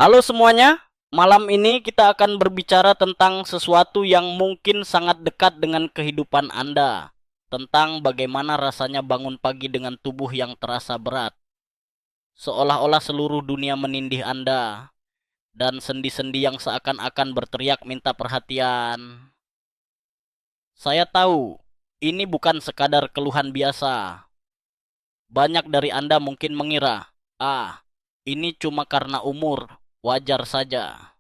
Halo semuanya, malam ini kita akan berbicara tentang sesuatu yang mungkin sangat dekat dengan kehidupan Anda. Tentang bagaimana rasanya bangun pagi dengan tubuh yang terasa berat. Seolah-olah seluruh dunia menindih Anda. Dan sendi-sendi yang seakan-akan berteriak minta perhatian. Saya tahu, ini bukan sekadar keluhan biasa. Banyak dari Anda mungkin mengira, ini cuma karena umur, wajar saja.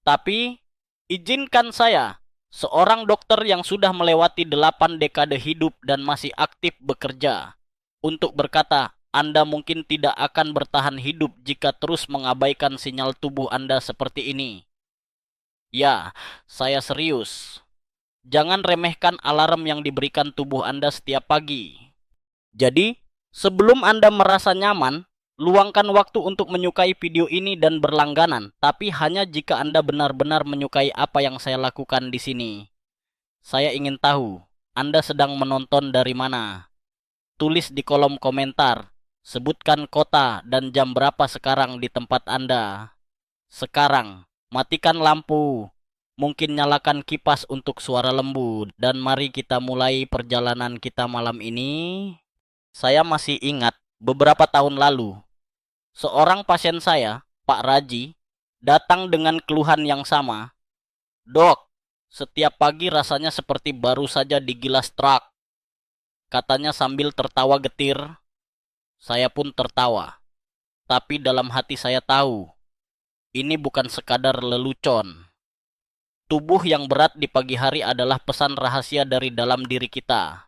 Tapi, izinkan saya, seorang dokter yang sudah melewati 8 dekade hidup dan masih aktif bekerja, untuk berkata, Anda mungkin tidak akan bertahan hidup jika terus mengabaikan sinyal tubuh Anda seperti ini. Ya, saya serius. Jangan remehkan alarm yang diberikan tubuh Anda setiap pagi. Jadi, sebelum Anda merasa nyaman, luangkan waktu untuk menyukai video ini dan berlangganan, tapi hanya jika Anda benar-benar menyukai apa yang saya lakukan di sini. Saya ingin tahu, Anda sedang menonton dari mana? Tulis di kolom komentar, sebutkan kota dan jam berapa sekarang di tempat Anda. Sekarang, matikan lampu. Mungkin nyalakan kipas untuk suara lembut, dan mari kita mulai perjalanan kita malam ini. Saya masih ingat beberapa tahun lalu, seorang pasien saya, Pak Raji, datang dengan keluhan yang sama. Dok, setiap pagi rasanya seperti baru saja digilas truk, katanya sambil tertawa getir. Saya pun tertawa. Tapi dalam hati saya tahu, ini bukan sekadar lelucon. Tubuh yang berat di pagi hari adalah pesan rahasia dari dalam diri kita.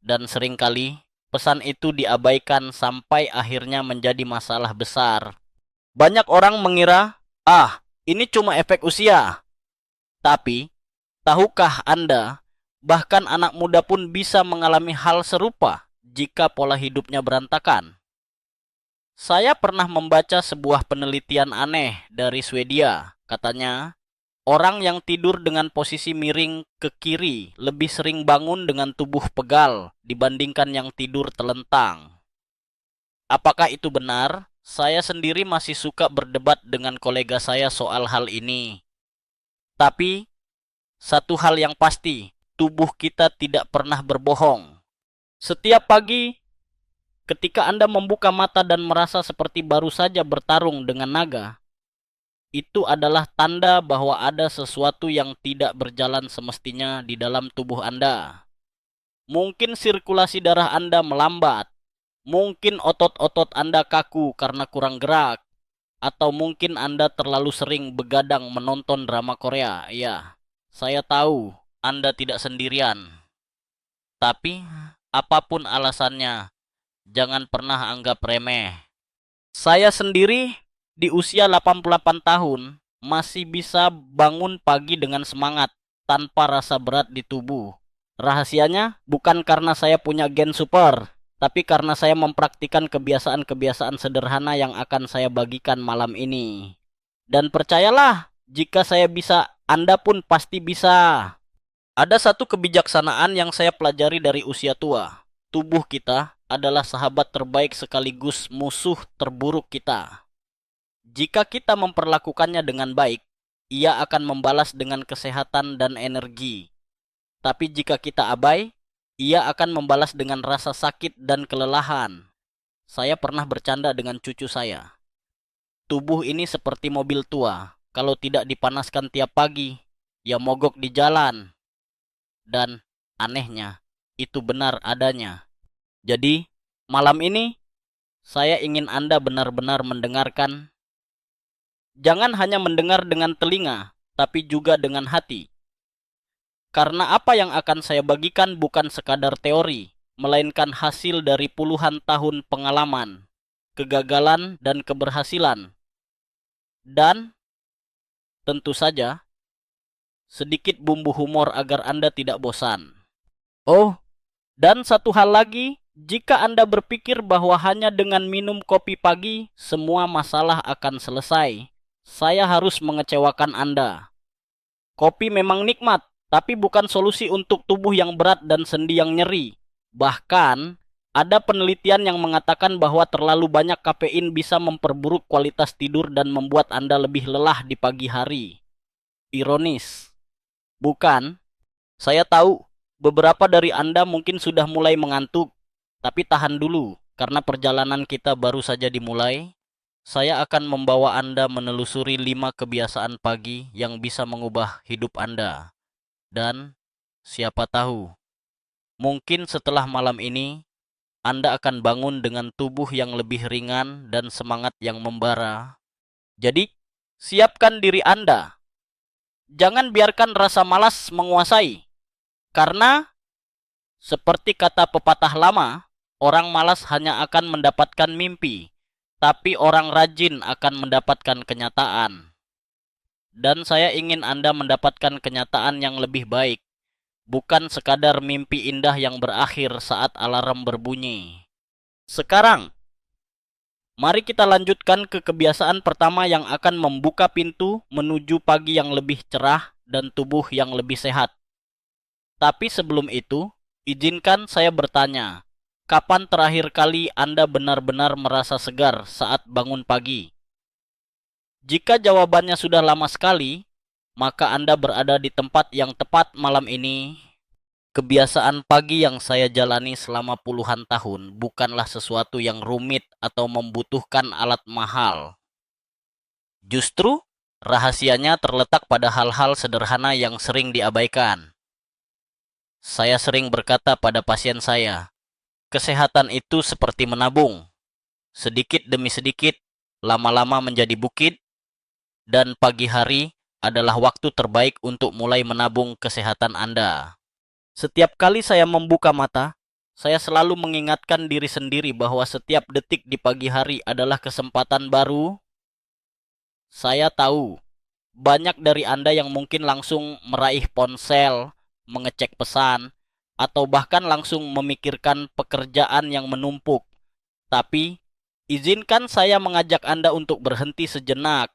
Dan seringkali pesan itu diabaikan sampai akhirnya menjadi masalah besar. Banyak orang mengira, ini cuma efek usia. Tapi, tahukah Anda, bahkan anak muda pun bisa mengalami hal serupa jika pola hidupnya berantakan. Saya pernah membaca sebuah penelitian aneh dari Swedia. Katanya, orang yang tidur dengan posisi miring ke kiri lebih sering bangun dengan tubuh pegal dibandingkan yang tidur telentang. Apakah itu benar? Saya sendiri masih suka berdebat dengan kolega saya soal hal ini. Tapi, satu hal yang pasti, tubuh kita tidak pernah berbohong. Setiap pagi, ketika Anda membuka mata dan merasa seperti baru saja bertarung dengan naga, itu adalah tanda bahwa ada sesuatu yang tidak berjalan semestinya di dalam tubuh Anda. Mungkin sirkulasi darah Anda melambat, mungkin otot-otot Anda kaku karena kurang gerak, atau mungkin Anda terlalu sering begadang menonton drama Korea. Ya, saya tahu Anda tidak sendirian. Tapi, apapun alasannya, jangan pernah anggap remeh. Saya sendiri di usia 88 tahun masih bisa bangun pagi dengan semangat tanpa rasa berat di tubuh. Rahasianya bukan karena saya punya gen super, tapi karena saya mempraktikkan kebiasaan-kebiasaan sederhana yang akan saya bagikan malam ini. Dan percayalah, jika saya bisa, Anda pun pasti bisa. Ada satu kebijaksanaan yang saya pelajari dari usia tua. Tubuh kita adalah sahabat terbaik sekaligus musuh terburuk kita. Jika kita memperlakukannya dengan baik, ia akan membalas dengan kesehatan dan energi. Tapi jika kita abai, ia akan membalas dengan rasa sakit dan kelelahan. Saya pernah bercanda dengan cucu saya. Tubuh ini seperti mobil tua. Kalau tidak dipanaskan tiap pagi, ya mogok di jalan. Dan anehnya, itu benar adanya. Jadi, malam ini, saya ingin Anda benar-benar mendengarkan. Jangan hanya mendengar dengan telinga, tapi juga dengan hati. Karena apa yang akan saya bagikan bukan sekadar teori, melainkan hasil dari puluhan tahun pengalaman, kegagalan, dan keberhasilan. Dan, tentu saja, sedikit bumbu humor agar Anda tidak bosan. Oh, dan satu hal lagi, jika Anda berpikir bahwa hanya dengan minum kopi pagi, semua masalah akan selesai, saya harus mengecewakan Anda. Kopi memang nikmat, tapi bukan solusi untuk tubuh yang berat dan sendi yang nyeri. Bahkan, Ada penelitian yang mengatakan bahwa terlalu banyak kafein bisa memperburuk kualitas tidur dan membuat Anda lebih lelah di pagi hari. Ironis, bukan? Saya tahu, beberapa dari Anda mungkin sudah mulai mengantuk, tapi tahan dulu, karena perjalanan kita baru saja dimulai. Saya akan membawa Anda menelusuri 5 kebiasaan pagi yang bisa mengubah hidup Anda. Dan, siapa tahu, mungkin setelah malam ini, Anda akan bangun dengan tubuh yang lebih ringan dan semangat yang membara. Jadi, siapkan diri Anda. Jangan biarkan rasa malas menguasai. Karena, seperti kata pepatah lama, orang malas hanya akan mendapatkan mimpi, tapi orang rajin akan mendapatkan kenyataan. Dan saya ingin Anda mendapatkan kenyataan yang lebih baik, bukan sekadar mimpi indah yang berakhir saat alarm berbunyi. Sekarang, mari kita lanjutkan ke kebiasaan pertama yang akan membuka pintu menuju pagi yang lebih cerah dan tubuh yang lebih sehat. Tapi sebelum itu, izinkan saya bertanya, kapan terakhir kali Anda benar-benar merasa segar saat bangun pagi? Jika jawabannya sudah lama sekali, maka Anda berada di tempat yang tepat malam ini. Kebiasaan pagi yang saya jalani selama puluhan tahun bukanlah sesuatu yang rumit atau membutuhkan alat mahal. Justru, rahasianya terletak pada hal-hal sederhana yang sering diabaikan. Saya sering berkata pada pasien saya, kesehatan itu seperti menabung. Sedikit demi sedikit, lama-lama menjadi bukit, dan pagi hari adalah waktu terbaik untuk mulai menabung kesehatan Anda. Setiap kali saya membuka mata, saya selalu mengingatkan diri sendiri bahwa setiap detik di pagi hari adalah kesempatan baru. Saya tahu, banyak dari Anda yang mungkin langsung meraih ponsel, mengecek pesan, atau bahkan langsung memikirkan pekerjaan yang menumpuk. Tapi, izinkan saya mengajak Anda untuk berhenti sejenak,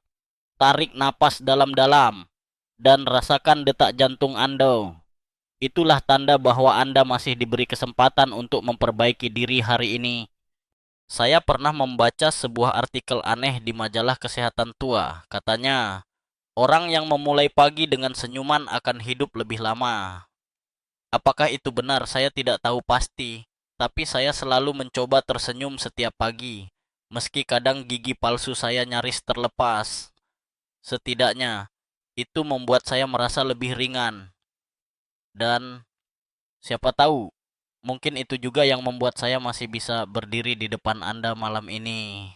tarik napas dalam-dalam, dan rasakan detak jantung Anda. Itulah tanda bahwa Anda masih diberi kesempatan untuk memperbaiki diri hari ini. Saya pernah membaca sebuah artikel aneh di majalah kesehatan tua. Katanya, orang yang memulai pagi dengan senyuman akan hidup lebih lama. Apakah itu benar? Saya tidak tahu pasti. Tapi saya selalu mencoba tersenyum setiap pagi. Meski kadang gigi palsu saya nyaris terlepas. Setidaknya, itu membuat saya merasa lebih ringan. Dan siapa tahu, mungkin itu juga yang membuat saya masih bisa berdiri di depan Anda malam ini.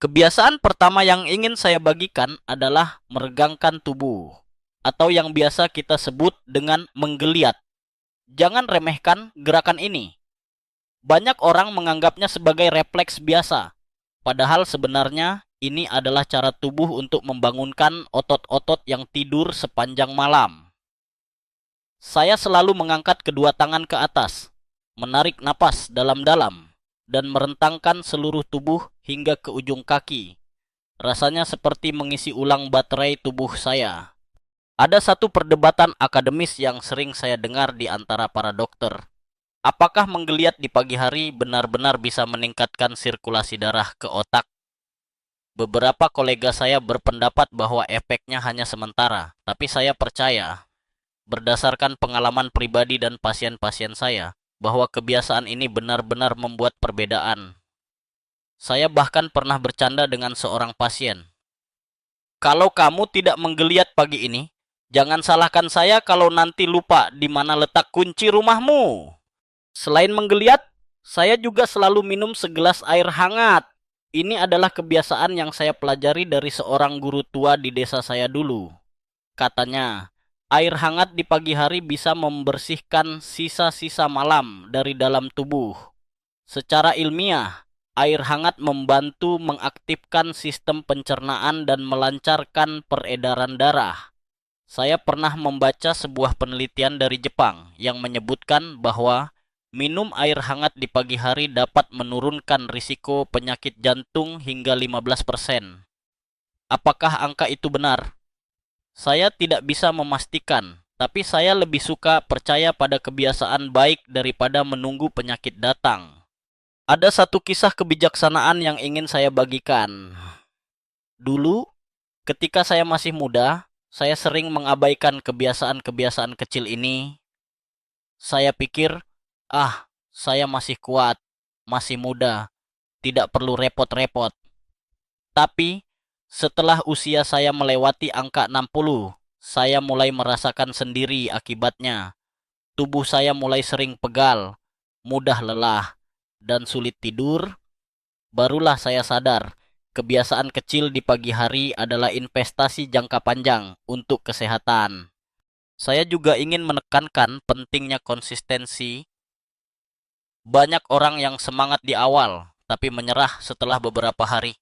Kebiasaan pertama yang ingin saya bagikan adalah meregangkan tubuh, atau yang biasa kita sebut dengan menggeliat. Jangan remehkan gerakan ini. Banyak orang menganggapnya sebagai refleks biasa, padahal sebenarnya ini adalah cara tubuh untuk membangunkan otot-otot yang tidur sepanjang malam. Saya selalu mengangkat kedua tangan ke atas, menarik napas dalam-dalam, dan merentangkan seluruh tubuh hingga ke ujung kaki. Rasanya seperti mengisi ulang baterai tubuh saya. Ada satu perdebatan akademis yang sering saya dengar di antara para dokter. Apakah menggeliat di pagi hari benar-benar bisa meningkatkan sirkulasi darah ke otak? Beberapa kolega saya berpendapat bahwa efeknya hanya sementara, tapi saya percaya, berdasarkan pengalaman pribadi dan pasien-pasien saya, bahwa kebiasaan ini benar-benar membuat perbedaan. Saya bahkan pernah bercanda dengan seorang pasien. Kalau kamu tidak menggeliat pagi ini, jangan salahkan saya kalau nanti lupa di mana letak kunci rumahmu. Selain menggeliat, saya juga selalu minum segelas air hangat. Ini adalah kebiasaan yang saya pelajari dari seorang guru tua di desa saya dulu. Katanya, air hangat di pagi hari bisa membersihkan sisa-sisa malam dari dalam tubuh. Secara ilmiah, air hangat membantu mengaktifkan sistem pencernaan dan melancarkan peredaran darah. Saya pernah membaca sebuah penelitian dari Jepang yang menyebutkan bahwa minum air hangat di pagi hari dapat menurunkan risiko penyakit jantung hingga 15%. Apakah angka itu benar? Saya tidak bisa memastikan, tapi saya lebih suka percaya pada kebiasaan baik daripada menunggu penyakit datang. Ada satu kisah kebijaksanaan yang ingin saya bagikan. Dulu, ketika saya masih muda, saya sering mengabaikan kebiasaan-kebiasaan kecil ini. Saya pikir, saya masih kuat, masih muda, tidak perlu repot-repot. Tapi, setelah usia saya melewati angka 60, saya mulai merasakan sendiri akibatnya. Tubuh saya mulai sering pegal, mudah lelah, dan sulit tidur. Barulah saya sadar, kebiasaan kecil di pagi hari adalah investasi jangka panjang untuk kesehatan. Saya juga ingin menekankan pentingnya konsistensi. Banyak orang yang semangat di awal, tapi menyerah setelah beberapa hari.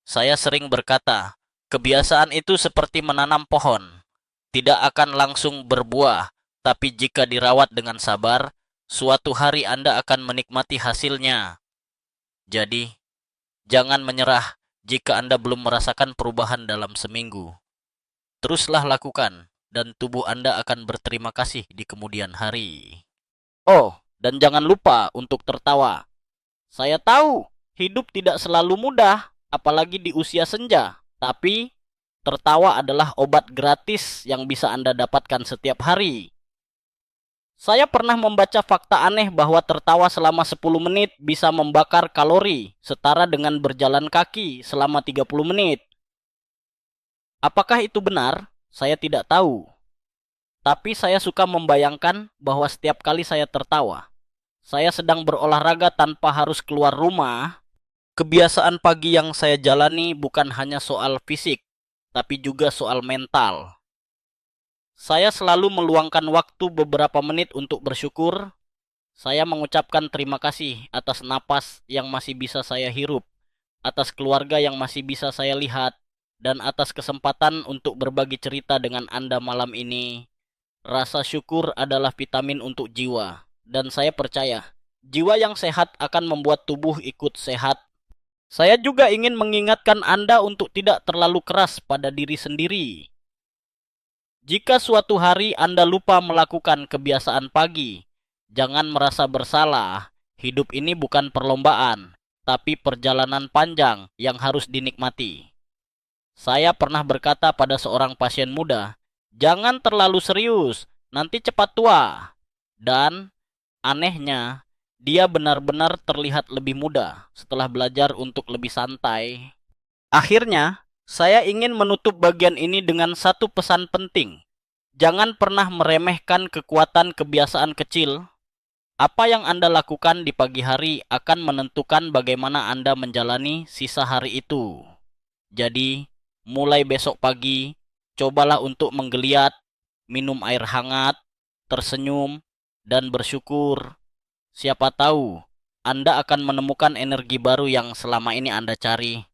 Saya sering berkata, kebiasaan itu seperti menanam pohon. Tidak akan langsung berbuah, tapi jika dirawat dengan sabar, suatu hari Anda akan menikmati hasilnya. Jadi, jangan menyerah jika Anda belum merasakan perubahan dalam seminggu. Teruslah lakukan, dan tubuh Anda akan berterima kasih di kemudian hari. Oh, dan jangan lupa untuk tertawa. Saya tahu, hidup tidak selalu mudah, apalagi di usia senja. Tapi, tertawa adalah obat gratis yang bisa Anda dapatkan setiap hari. Saya pernah membaca fakta aneh bahwa tertawa selama 10 menit bisa membakar kalori, setara dengan berjalan kaki selama 30 menit. Apakah itu benar? Saya tidak tahu. Tapi saya suka membayangkan bahwa setiap kali saya tertawa, saya sedang berolahraga tanpa harus keluar rumah. Kebiasaan pagi yang saya jalani bukan hanya soal fisik, tapi juga soal mental. Saya selalu meluangkan waktu beberapa menit untuk bersyukur. Saya mengucapkan terima kasih atas napas yang masih bisa saya hirup, atas keluarga yang masih bisa saya lihat, dan atas kesempatan untuk berbagi cerita dengan Anda malam ini. Rasa syukur adalah vitamin untuk jiwa, dan saya percaya, jiwa yang sehat akan membuat tubuh ikut sehat. Saya juga ingin mengingatkan Anda untuk tidak terlalu keras pada diri sendiri. Jika suatu hari Anda lupa melakukan kebiasaan pagi, jangan merasa bersalah. Hidup ini bukan perlombaan, tapi perjalanan panjang yang harus dinikmati. Saya pernah berkata pada seorang pasien muda, jangan terlalu serius, nanti cepat tua. Dan anehnya, dia benar-benar terlihat lebih muda setelah belajar untuk lebih santai. Akhirnya, saya ingin menutup bagian ini dengan satu pesan penting. Jangan pernah meremehkan kekuatan kebiasaan kecil. Apa yang Anda lakukan di pagi hari akan menentukan bagaimana Anda menjalani sisa hari itu. Jadi, mulai besok pagi, cobalah untuk menggeliat, minum air hangat, tersenyum, dan bersyukur. Siapa tahu, Anda akan menemukan energi baru yang selama ini Anda cari.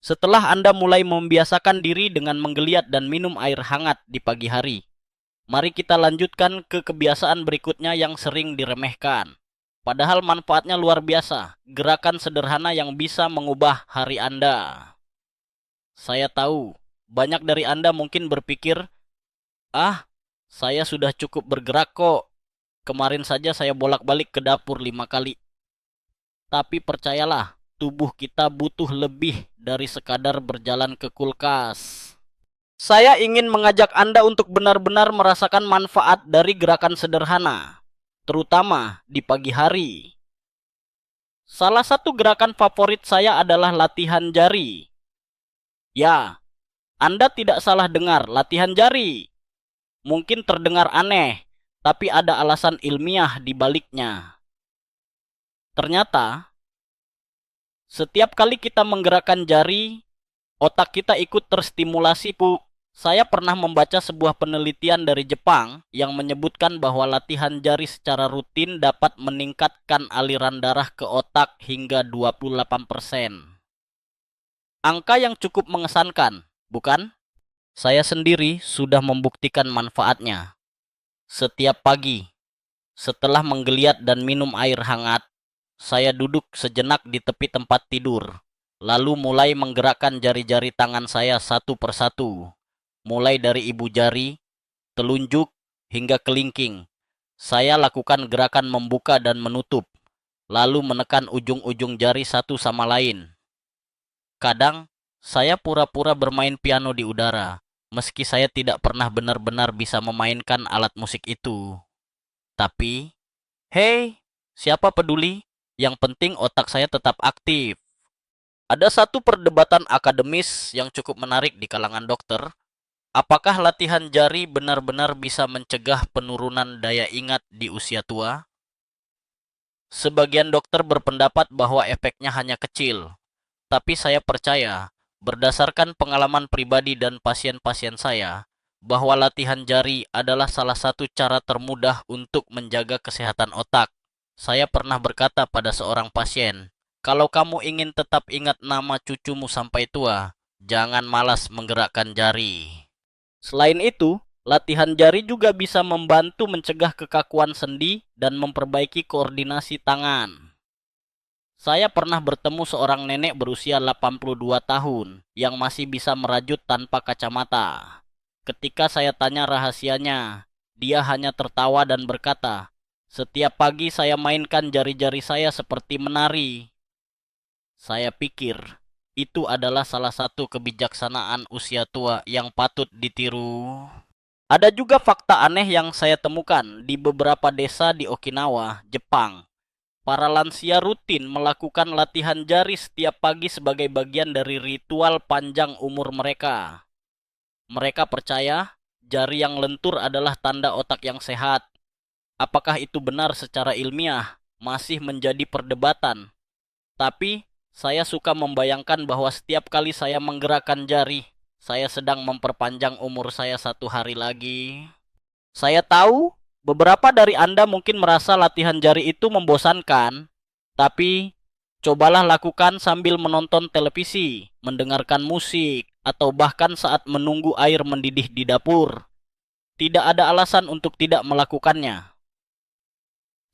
Setelah Anda mulai membiasakan diri dengan menggeliat dan minum air hangat di pagi hari, mari kita lanjutkan ke kebiasaan berikutnya yang sering diremehkan. Padahal manfaatnya luar biasa, gerakan sederhana yang bisa mengubah hari Anda. Saya tahu, banyak dari Anda mungkin berpikir, saya sudah cukup bergerak kok. Kemarin saja saya bolak-balik ke dapur 5 kali. Tapi percayalah, tubuh kita butuh lebih dari sekadar berjalan ke kulkas. Saya ingin mengajak Anda untuk benar-benar merasakan manfaat dari gerakan sederhana, terutama di pagi hari. Salah satu gerakan favorit saya adalah latihan jari. Ya, Anda tidak salah dengar, latihan jari. Mungkin terdengar aneh, tapi ada alasan ilmiah di baliknya. Ternyata, setiap kali kita menggerakkan jari, otak kita ikut terstimulasi. Saya pernah membaca sebuah penelitian dari Jepang yang menyebutkan bahwa latihan jari secara rutin dapat meningkatkan aliran darah ke otak hingga 28%. Angka yang cukup mengesankan, bukan? Saya sendiri sudah membuktikan manfaatnya. Setiap pagi, setelah menggeliat dan minum air hangat, saya duduk sejenak di tepi tempat tidur, lalu mulai menggerakkan jari-jari tangan saya satu persatu. Mulai dari ibu jari, telunjuk, hingga kelingking. Saya lakukan gerakan membuka dan menutup. lalu menekan ujung-ujung jari satu sama lain. Kadang, saya pura-pura bermain piano di udara, meski saya tidak pernah benar-benar bisa memainkan alat musik itu. Tapi, hey, siapa peduli? Yang penting otak saya tetap aktif. Ada satu perdebatan akademis yang cukup menarik di kalangan dokter. Apakah latihan jari benar-benar bisa mencegah penurunan daya ingat di usia tua? Sebagian dokter berpendapat bahwa efeknya hanya kecil, tapi saya percaya, berdasarkan pengalaman pribadi dan pasien-pasien saya, bahwa latihan jari adalah salah satu cara termudah untuk menjaga kesehatan otak. Saya pernah berkata pada seorang pasien, kalau kamu ingin tetap ingat nama cucumu sampai tua, jangan malas menggerakkan jari. Selain itu, latihan jari juga bisa membantu mencegah kekakuan sendi dan memperbaiki koordinasi tangan. Saya pernah bertemu seorang nenek berusia 82 tahun yang masih bisa merajut tanpa kacamata. Ketika saya tanya rahasianya, dia hanya tertawa dan berkata, "Setiap pagi saya mainkan jari-jari saya seperti menari." Saya pikir itu adalah salah satu kebijaksanaan usia tua yang patut ditiru. Ada juga fakta aneh yang saya temukan di beberapa desa di Okinawa, Jepang. Para lansia rutin melakukan latihan jari setiap pagi sebagai bagian dari ritual panjang umur mereka. Mereka percaya jari yang lentur adalah tanda otak yang sehat. Apakah itu benar secara ilmiah? Masih menjadi perdebatan. Tapi, saya suka membayangkan bahwa setiap kali saya menggerakkan jari, saya sedang memperpanjang umur saya 1 hari lagi. Saya tahu beberapa dari Anda mungkin merasa latihan jari itu membosankan, tapi cobalah lakukan sambil menonton televisi, mendengarkan musik, atau bahkan saat menunggu air mendidih di dapur. Tidak ada alasan untuk tidak melakukannya.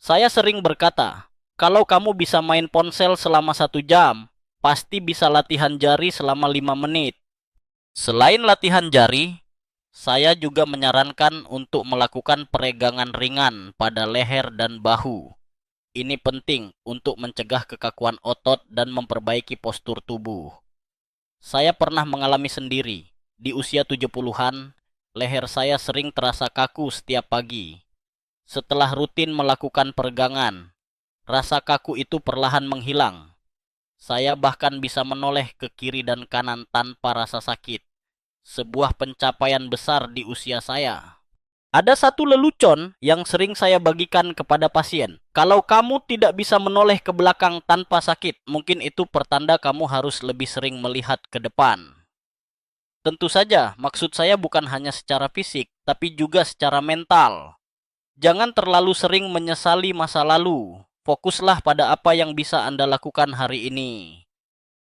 Saya sering berkata, kalau kamu bisa main ponsel selama 1 jam, pasti bisa latihan jari selama 5 menit. Selain latihan jari, saya juga menyarankan untuk melakukan peregangan ringan pada leher dan bahu. Ini penting untuk mencegah kekakuan otot dan memperbaiki postur tubuh. Saya pernah mengalami sendiri. Di usia 70-an, leher saya sering terasa kaku setiap pagi. Setelah rutin melakukan peregangan, rasa kaku itu perlahan menghilang. Saya bahkan bisa menoleh ke kiri dan kanan tanpa rasa sakit. Sebuah pencapaian besar di usia saya. Ada satu lelucon yang sering saya bagikan kepada pasien. Kalau kamu tidak bisa menoleh ke belakang tanpa sakit, mungkin itu pertanda kamu harus lebih sering melihat ke depan. Tentu saja, maksud saya bukan hanya secara fisik, tapi juga secara mental. Jangan terlalu sering menyesali masa lalu. Fokuslah pada apa yang bisa Anda lakukan hari ini.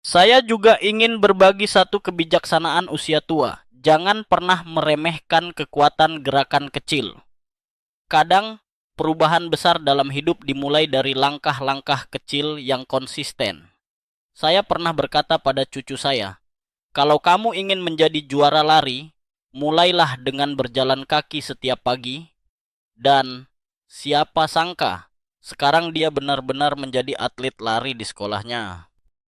Saya juga ingin berbagi satu kebijaksanaan usia tua. Jangan pernah meremehkan kekuatan gerakan kecil. Kadang, perubahan besar dalam hidup dimulai dari langkah-langkah kecil yang konsisten. Saya pernah berkata pada cucu saya, kalau kamu ingin menjadi juara lari, mulailah dengan berjalan kaki setiap pagi. Dan siapa sangka, sekarang dia benar-benar menjadi atlet lari di sekolahnya.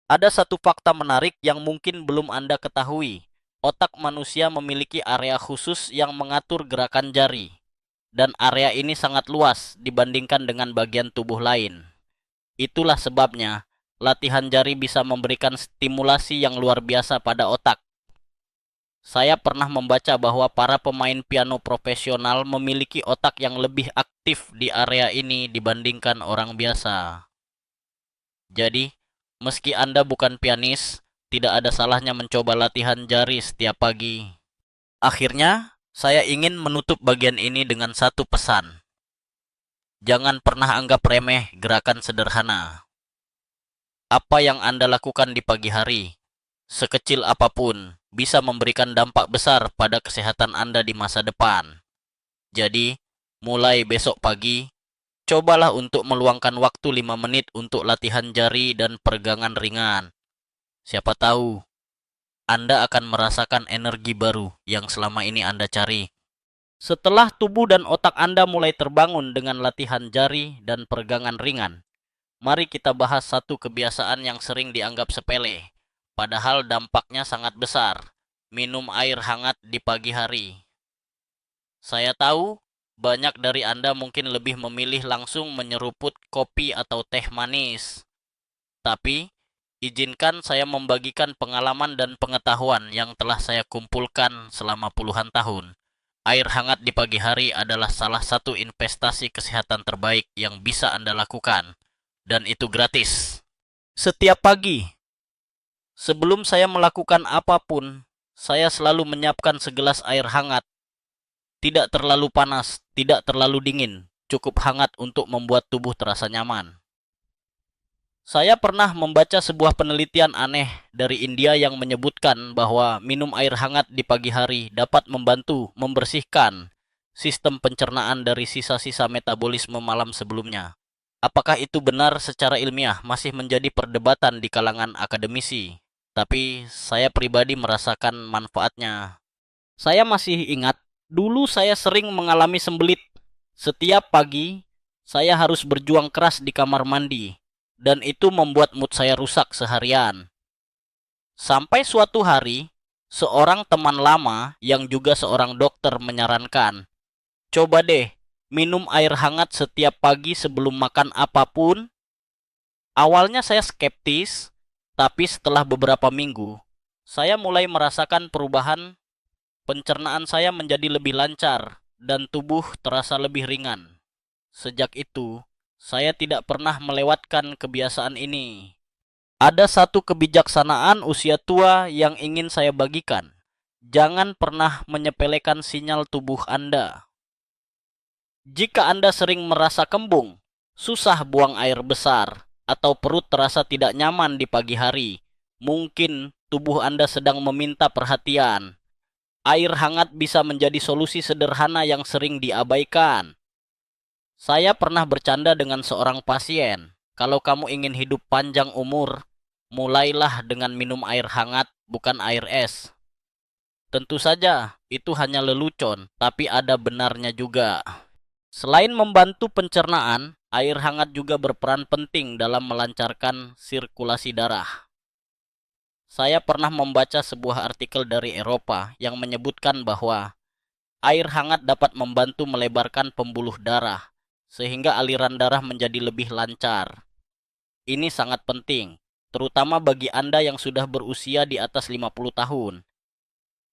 Ada satu fakta menarik yang mungkin belum Anda ketahui. Otak manusia memiliki area khusus yang mengatur gerakan jari. Dan area ini sangat luas dibandingkan dengan bagian tubuh lain. Itulah sebabnya, latihan jari bisa memberikan stimulasi yang luar biasa pada otak. Saya pernah membaca bahwa para pemain piano profesional memiliki otak yang lebih aktif di area ini dibandingkan orang biasa. Jadi, meski Anda bukan pianis, tidak ada salahnya mencoba latihan jari setiap pagi. Akhirnya, saya ingin menutup bagian ini dengan satu pesan. Jangan pernah anggap remeh gerakan sederhana. Apa yang Anda lakukan di pagi hari, sekecil apapun, bisa memberikan dampak besar pada kesehatan Anda di masa depan. Jadi, mulai besok pagi, cobalah untuk meluangkan waktu 5 menit untuk latihan jari dan peregangan ringan. Siapa tahu, Anda akan merasakan energi baru yang selama ini Anda cari. Setelah tubuh dan otak Anda mulai terbangun dengan latihan jari dan peregangan ringan, Mari kita bahas satu kebiasaan yang sering dianggap sepele, padahal dampaknya sangat besar. Minum air hangat di pagi hari. Saya tahu banyak dari Anda mungkin lebih memilih langsung menyeruput kopi atau teh manis. Tapi, izinkan saya membagikan pengalaman dan pengetahuan yang telah saya kumpulkan selama puluhan tahun. Air hangat di pagi hari adalah salah satu investasi kesehatan terbaik yang bisa Anda lakukan. Dan itu gratis. Setiap pagi, sebelum saya melakukan apapun, saya selalu menyiapkan segelas air hangat. Tidak terlalu panas, tidak terlalu dingin, cukup hangat untuk membuat tubuh terasa nyaman. Saya pernah membaca sebuah penelitian aneh dari India yang menyebutkan bahwa minum air hangat di pagi hari dapat membantu membersihkan sistem pencernaan dari sisa-sisa metabolisme malam sebelumnya. Apakah itu benar secara ilmiah masih menjadi perdebatan di kalangan akademisi, tapi saya pribadi merasakan manfaatnya. Saya masih ingat, dulu saya sering mengalami sembelit. Setiap pagi, saya harus berjuang keras di kamar mandi, dan itu membuat mood saya rusak seharian. Sampai suatu hari, seorang teman lama yang juga seorang dokter menyarankan, coba deh minum air hangat setiap pagi sebelum makan apapun. Awalnya saya skeptis, tapi setelah beberapa minggu, saya mulai merasakan perubahan. Pencernaan saya menjadi lebih lancar dan tubuh terasa lebih ringan. Sejak itu, saya tidak pernah melewatkan kebiasaan ini. Ada satu kebijaksanaan usia tua yang ingin saya bagikan. Jangan pernah menyepelekan sinyal tubuh Anda. Jika Anda sering merasa kembung, susah buang air besar, atau perut terasa tidak nyaman di pagi hari, mungkin tubuh Anda sedang meminta perhatian. Air hangat bisa menjadi solusi sederhana yang sering diabaikan. Saya pernah bercanda dengan seorang pasien, kalau kamu ingin hidup panjang umur, mulailah dengan minum air hangat, bukan air es. Tentu saja, itu hanya lelucon, tapi ada benarnya juga. Selain membantu pencernaan, air hangat juga berperan penting dalam melancarkan sirkulasi darah. Saya pernah membaca sebuah artikel dari Eropa yang menyebutkan bahwa air hangat dapat membantu melebarkan pembuluh darah, sehingga aliran darah menjadi lebih lancar. Ini sangat penting, terutama bagi Anda yang sudah berusia di atas 50 tahun.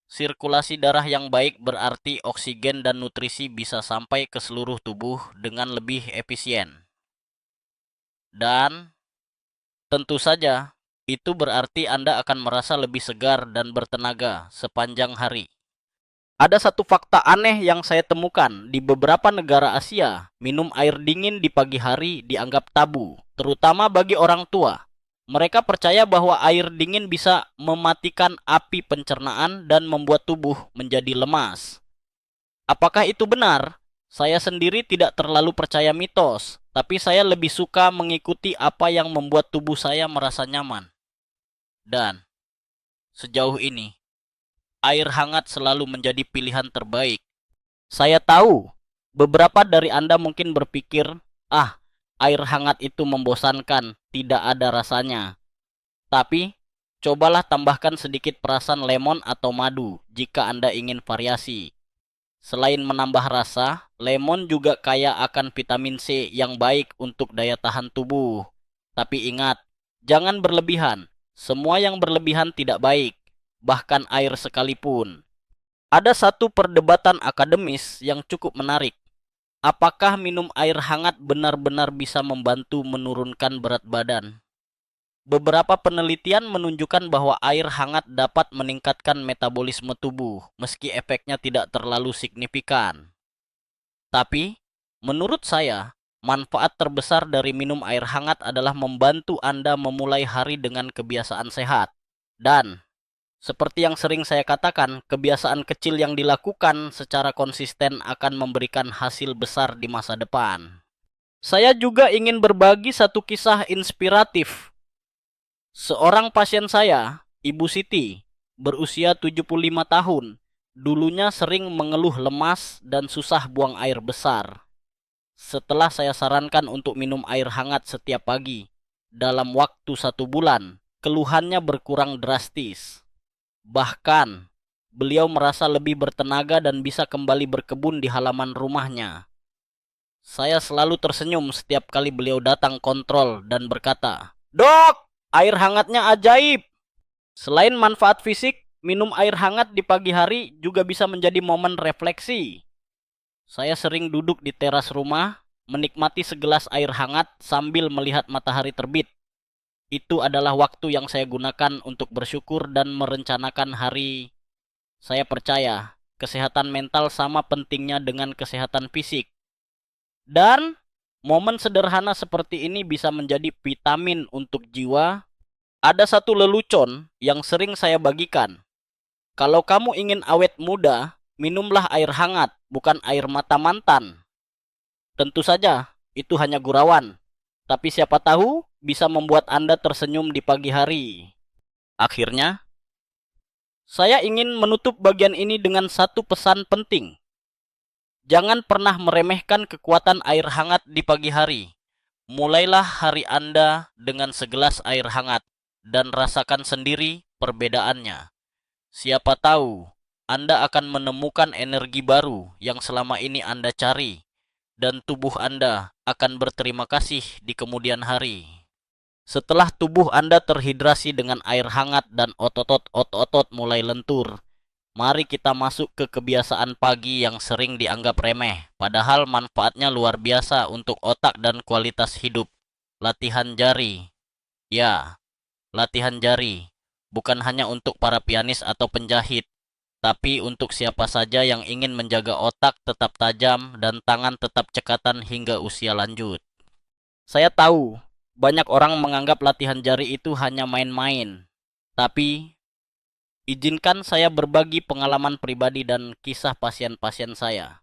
Sirkulasi darah yang baik berarti oksigen dan nutrisi bisa sampai ke seluruh tubuh dengan lebih efisien. Dan tentu saja, itu berarti Anda akan merasa lebih segar dan bertenaga sepanjang hari. Ada satu fakta aneh yang saya temukan. Di beberapa negara Asia, minum air dingin di pagi hari dianggap tabu, terutama bagi orang tua. Mereka percaya bahwa air dingin bisa mematikan api pencernaan dan membuat tubuh menjadi lemas. Apakah itu benar? Saya sendiri tidak terlalu percaya mitos, tapi saya lebih suka mengikuti apa yang membuat tubuh saya merasa nyaman. Dan sejauh ini, air hangat selalu menjadi pilihan terbaik. Saya tahu, beberapa dari Anda mungkin berpikir, air hangat itu membosankan, tidak ada rasanya. Tapi, cobalah tambahkan sedikit perasan lemon atau madu jika Anda ingin variasi. Selain menambah rasa, lemon juga kaya akan vitamin C yang baik untuk daya tahan tubuh. Tapi ingat, jangan berlebihan. Semua yang berlebihan tidak baik, bahkan air sekalipun. Ada satu perdebatan akademis yang cukup menarik. Apakah minum air hangat benar-benar bisa membantu menurunkan berat badan? Beberapa penelitian menunjukkan bahwa air hangat dapat meningkatkan metabolisme tubuh, meski efeknya tidak terlalu signifikan. Tapi, menurut saya, manfaat terbesar dari minum air hangat adalah membantu Anda memulai hari dengan kebiasaan sehat. Dan seperti yang sering saya katakan, kebiasaan kecil yang dilakukan secara konsisten akan memberikan hasil besar di masa depan. Saya juga ingin berbagi satu kisah inspiratif. Seorang pasien saya, Ibu Siti, berusia 75 tahun, dulunya sering mengeluh lemas dan susah buang air besar. Setelah saya sarankan untuk minum air hangat setiap pagi, dalam waktu 1 bulan, keluhannya berkurang drastis. Bahkan, beliau merasa lebih bertenaga dan bisa kembali berkebun di halaman rumahnya. Saya selalu tersenyum setiap kali beliau datang kontrol dan berkata, "Dok, air hangatnya ajaib." Selain manfaat fisik, minum air hangat di pagi hari juga bisa menjadi momen refleksi. Saya sering duduk di teras rumah, menikmati segelas air hangat sambil melihat matahari terbit. Itu adalah waktu yang saya gunakan untuk bersyukur dan merencanakan hari. Saya percaya, kesehatan mental sama pentingnya dengan kesehatan fisik. Dan momen sederhana seperti ini bisa menjadi vitamin untuk jiwa. Ada satu lelucon yang sering saya bagikan. Kalau kamu ingin awet muda, minumlah air hangat, bukan air mata mantan. Tentu saja, itu hanya gurauan. Tapi siapa tahu bisa membuat Anda tersenyum di pagi hari. Akhirnya, saya ingin menutup bagian ini dengan satu pesan penting. Jangan pernah meremehkan kekuatan air hangat di pagi hari. Mulailah hari Anda dengan segelas air hangat dan rasakan sendiri perbedaannya. Siapa tahu Anda akan menemukan energi baru yang selama ini Anda cari, dan tubuh Anda akan berterima kasih di kemudian hari. Setelah tubuh Anda terhidrasi dengan air hangat dan otot-otot mulai lentur, mari kita masuk ke kebiasaan pagi yang sering dianggap remeh, padahal manfaatnya luar biasa untuk otak dan kualitas hidup. Latihan jari. Ya, latihan jari. Bukan hanya untuk para pianis atau penjahit, tapi untuk siapa saja yang ingin menjaga otak tetap tajam dan tangan tetap cekatan hingga usia lanjut. Saya tahu, banyak orang menganggap latihan jari itu hanya main-main. Tapi, izinkan saya berbagi pengalaman pribadi dan kisah pasien-pasien saya.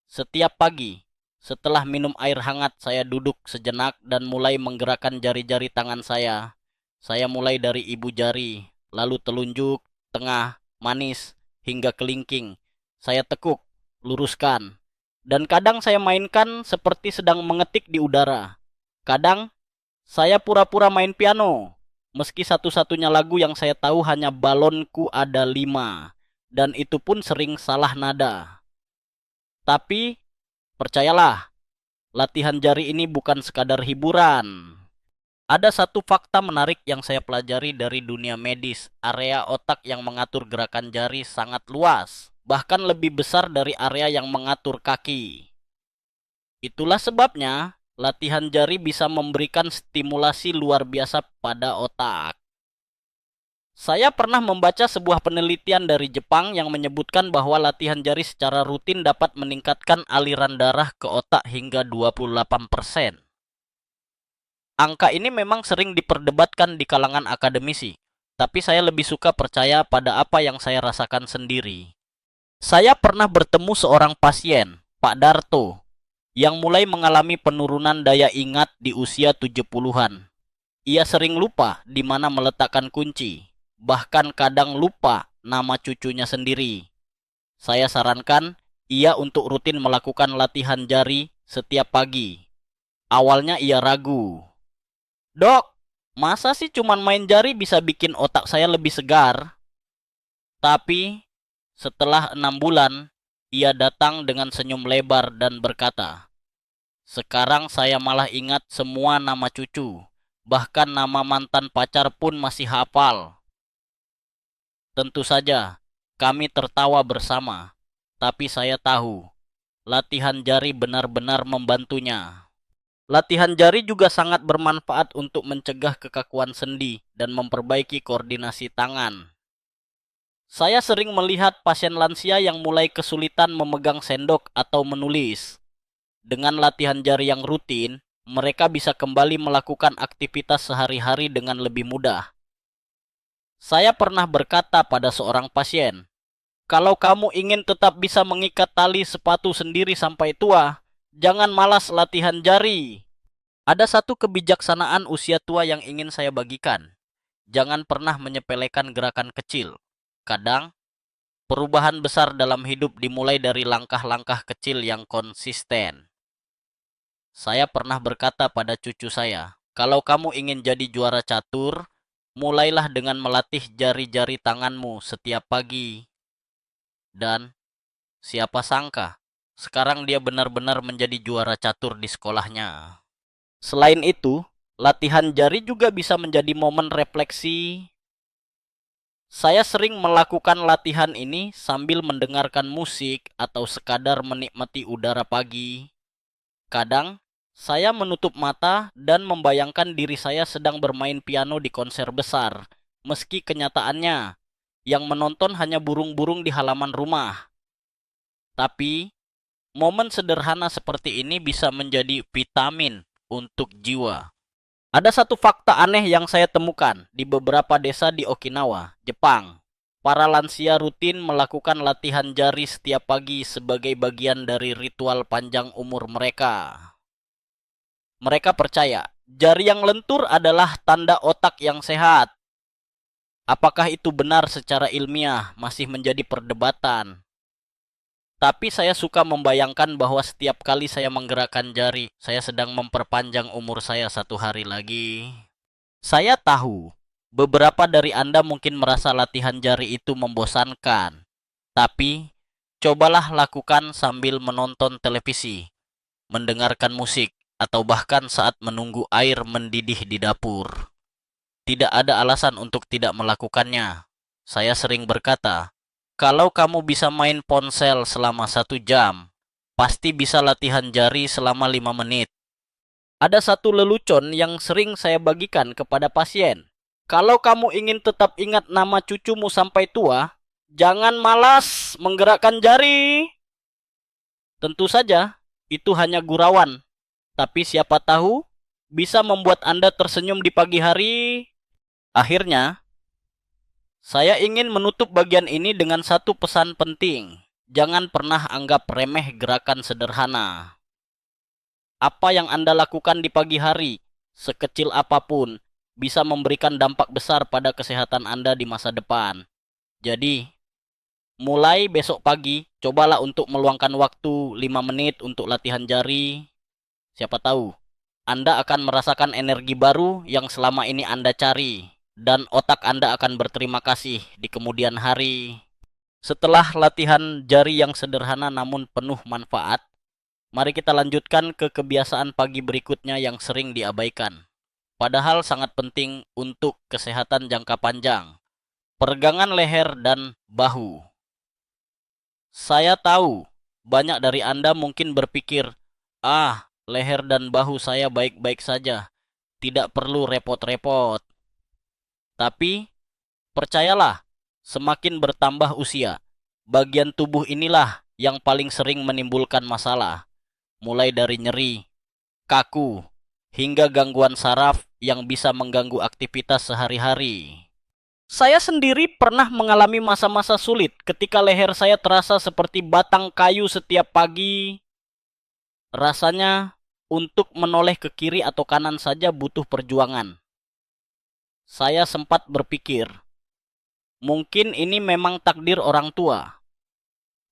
Setiap pagi, setelah minum air hangat, saya duduk sejenak dan mulai menggerakkan jari-jari tangan saya. Saya mulai dari ibu jari, lalu telunjuk, tengah, manis, hingga kelingking. Saya tekuk, luruskan. Dan kadang saya mainkan seperti sedang mengetik di udara. Kadang, saya pura-pura main piano. Meski satu-satunya lagu yang saya tahu hanya balonku ada 5. Dan itu pun sering salah nada. Tapi, percayalah, latihan jari ini bukan sekadar hiburan. Ada satu fakta menarik yang saya pelajari dari dunia medis. Area otak yang mengatur gerakan jari sangat luas, bahkan lebih besar dari area yang mengatur kaki. Itulah sebabnya latihan jari bisa memberikan stimulasi luar biasa pada otak. Saya pernah membaca sebuah penelitian dari Jepang yang menyebutkan bahwa latihan jari secara rutin dapat meningkatkan aliran darah ke otak hingga 28%. Angka ini memang sering diperdebatkan di kalangan akademisi, tapi saya lebih suka percaya pada apa yang saya rasakan sendiri. Saya pernah bertemu seorang pasien, Pak Darto, yang mulai mengalami penurunan daya ingat di usia 70-an. Ia sering lupa di mana meletakkan kunci, bahkan kadang lupa nama cucunya sendiri. Saya sarankan ia untuk rutin melakukan latihan jari setiap pagi. Awalnya ia ragu. "Dok, masa sih cuman main jari bisa bikin otak saya lebih segar?" Tapi setelah 6 bulan, ia datang dengan senyum lebar dan berkata, "Sekarang saya malah ingat semua nama cucu. Bahkan nama mantan pacar pun masih hafal." Tentu saja, kami tertawa bersama. Tapi saya tahu, latihan jari benar-benar membantunya. Latihan jari juga sangat bermanfaat untuk mencegah kekakuan sendi dan memperbaiki koordinasi tangan. Saya sering melihat pasien lansia yang mulai kesulitan memegang sendok atau menulis. Dengan latihan jari yang rutin, mereka bisa kembali melakukan aktivitas sehari-hari dengan lebih mudah. Saya pernah berkata pada seorang pasien, "Kalau kamu ingin tetap bisa mengikat tali sepatu sendiri sampai tua, jangan malas latihan jari." Ada satu kebijaksanaan usia tua yang ingin saya bagikan. Jangan pernah menyepelekan gerakan kecil. Kadang, perubahan besar dalam hidup dimulai dari langkah-langkah kecil yang konsisten. Saya pernah berkata pada cucu saya, kalau kamu ingin jadi juara catur, mulailah dengan melatih jari-jari tanganmu setiap pagi. Dan siapa sangka, sekarang dia benar-benar menjadi juara catur di sekolahnya. Selain itu, latihan jari juga bisa menjadi momen refleksi. Saya sering melakukan latihan ini sambil mendengarkan musik atau sekadar menikmati udara pagi. Kadang, saya menutup mata dan membayangkan diri saya sedang bermain piano di konser besar, meski kenyataannya yang menonton hanya burung-burung di halaman rumah. Tapi, momen sederhana seperti ini bisa menjadi vitamin untuk jiwa. Ada satu fakta aneh yang saya temukan di beberapa desa di Okinawa, Jepang. Para lansia rutin melakukan latihan jari setiap pagi sebagai bagian dari ritual panjang umur mereka. Mereka percaya jari yang lentur adalah tanda otak yang sehat. Apakah itu benar secara ilmiah masih menjadi perdebatan. Tapi saya suka membayangkan bahwa setiap kali saya menggerakkan jari, saya sedang memperpanjang umur saya 1 hari lagi. Saya tahu, beberapa dari Anda mungkin merasa latihan jari itu membosankan. Tapi, cobalah lakukan sambil menonton televisi, mendengarkan musik, atau bahkan saat menunggu air mendidih di dapur. Tidak ada alasan untuk tidak melakukannya. Saya sering berkata, kalau kamu bisa main ponsel selama 1 jam, pasti bisa latihan jari selama 5 menit. Ada satu lelucon yang sering saya bagikan kepada pasien. Kalau kamu ingin tetap ingat nama cucumu sampai tua, jangan malas menggerakkan jari. Tentu saja, itu hanya gurauan. Tapi siapa tahu, bisa membuat Anda tersenyum di pagi hari. Akhirnya, saya ingin menutup bagian ini dengan satu pesan penting. Jangan pernah anggap remeh gerakan sederhana. Apa yang Anda lakukan di pagi hari, sekecil apapun, bisa memberikan dampak besar pada kesehatan Anda di masa depan. Jadi, mulai besok pagi, cobalah untuk meluangkan waktu 5 menit untuk latihan jari. Siapa tahu, Anda akan merasakan energi baru yang selama ini Anda cari. Dan otak Anda akan berterima kasih di kemudian hari. Setelah latihan jari yang sederhana namun penuh manfaat, mari kita lanjutkan ke kebiasaan pagi berikutnya yang sering diabaikan. Padahal sangat penting untuk kesehatan jangka panjang. Peregangan leher dan bahu. Saya tahu, banyak dari Anda mungkin berpikir, leher dan bahu saya baik-baik saja. Tidak perlu repot-repot. Tapi, percayalah, semakin bertambah usia, bagian tubuh inilah yang paling sering menimbulkan masalah. Mulai dari nyeri, kaku, hingga gangguan saraf yang bisa mengganggu aktivitas sehari-hari. Saya sendiri pernah mengalami masa-masa sulit ketika leher saya terasa seperti batang kayu setiap pagi. Rasanya untuk menoleh ke kiri atau kanan saja butuh perjuangan. Saya sempat berpikir, mungkin ini memang takdir orang tua.